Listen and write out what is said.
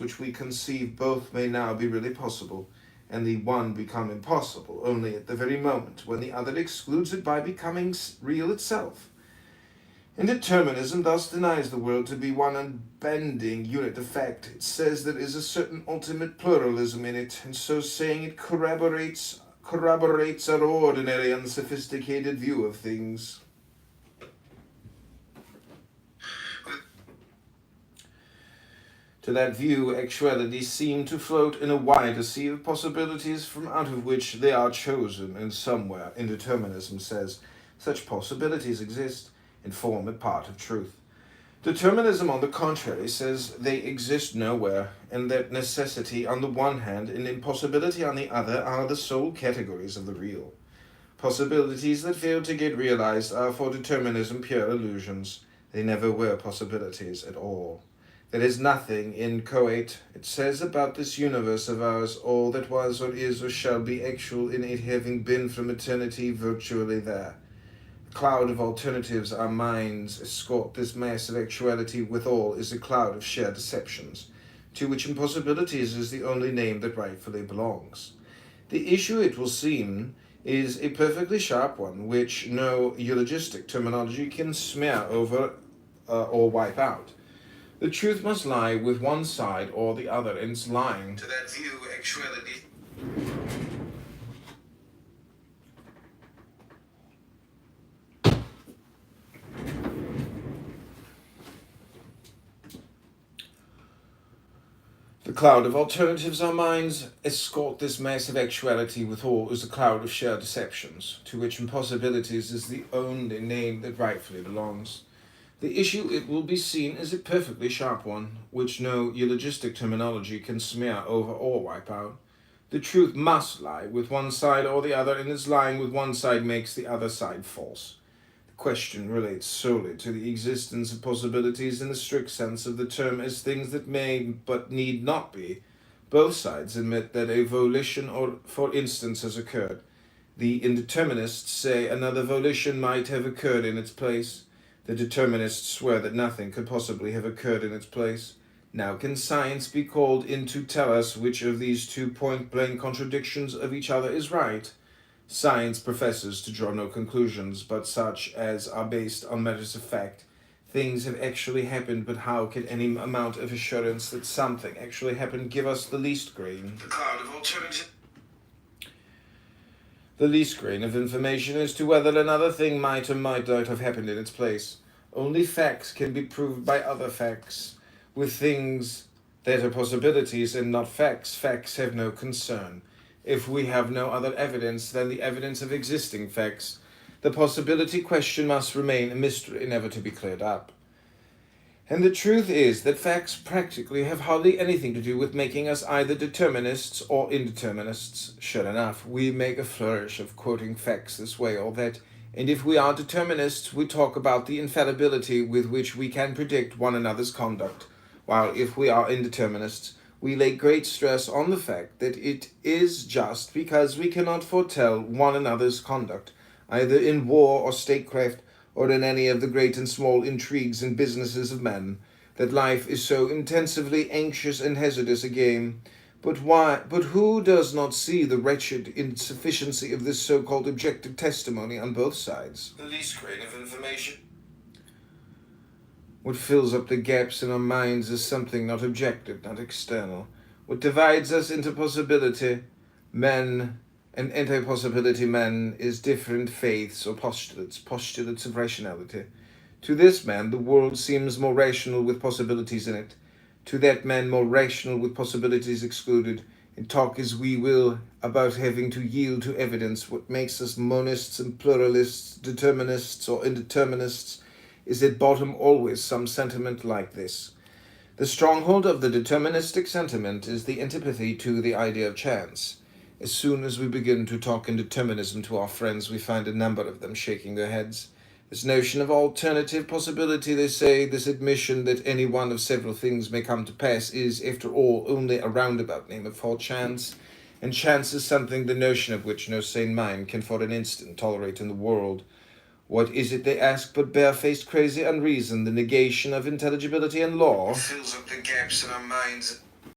which we conceive both may now be really possible, and the one become impossible only at the very moment when the other excludes it by becoming real itself. Indeterminism thus denies the world to be one unbending unit of fact. It says there is a certain ultimate pluralism in it, and so saying it corroborates our ordinary unsophisticated view of things. To that view, actualities seem to float in a wider sea of possibilities from out of which they are chosen, and somewhere, indeterminism says, such possibilities exist and form a part of truth. Determinism, on the contrary, says they exist nowhere, and that necessity on the one hand and impossibility on the other are the sole categories of the real. Possibilities that fail to get realized are for determinism pure illusions. They never were possibilities at all. There is nothing inchoate, it says, about this universe of ours, all that was or is or shall be actual in it having been from eternity virtually there. A cloud of alternatives our minds escort this mass of actuality withal is a cloud of sheer deceptions, to which impossibilities is the only name that rightfully belongs. The issue, it will seem, is a perfectly sharp one, which no eulogistic terminology can smear over or wipe out. The truth must lie with one side or the other, and it's lying. To that view, actuality. The cloud of alternatives our minds escort this mass of actuality withal is a cloud of sheer deceptions, to which impossibilities is the only name that rightfully belongs. The issue, it will be seen, is a perfectly sharp one, which no eulogistic terminology can smear over or wipe out. The truth must lie with one side or the other, and its lying with one side makes the other side false. The question relates solely to the existence of possibilities in the strict sense of the term as things that may but need not be. Both sides admit that a volition, or for instance, has occurred. The indeterminists say another volition might have occurred in its place. The determinists swear that nothing could possibly have occurred in its place. Now can science be called in to tell us which of these two point-blank contradictions of each other is right? Science professes to draw no conclusions but such as are based on matters of fact. Things have actually happened, but how can any amount of assurance that something actually happened give us the least grain? The cloud of alternative. The least grain of information as to whether another thing might or might not have happened in its place. Only facts can be proved by other facts. With things that are possibilities and not facts, facts have no concern. If we have no other evidence than the evidence of existing facts, the possibility question must remain a mystery never to be cleared up. And the truth is that facts practically have hardly anything to do with making us either determinists or indeterminists. Sure enough, we make a flourish of quoting facts this way or that, and if we are determinists, we talk about the infallibility with which we can predict one another's conduct, while if we are indeterminists, we lay great stress on the fact that it is just because we cannot foretell one another's conduct, either in war or statecraft, or in any of the great and small intrigues and businesses of men, that life is so intensively anxious and hazardous a game. But who does not see the wretched insufficiency of this so-called objective testimony on both sides? The least grain of information. What fills up the gaps in our minds is something not objective, not external. What divides us into possibility, men, and anti-possibility men is different faiths or postulates of rationality. To this man, the world seems more rational with possibilities in it. To that man, more rational with possibilities excluded. And talk as we will about having to yield to evidence, what makes us monists and pluralists, determinists or indeterminists, is at bottom always some sentiment like this. The stronghold of the deterministic sentiment is the antipathy to the idea of chance. As soon as we begin to talk in determinism to our friends, we find a number of them shaking their heads. This notion of alternative possibility, they say, this admission that any one of several things may come to pass is, after all, only a roundabout name for chance. And chance is something the notion of which no sane mind can for an instant tolerate in the world. What is it, they ask, but barefaced crazy unreason, the negation of intelligibility and law? Fills up the gaps in our minds.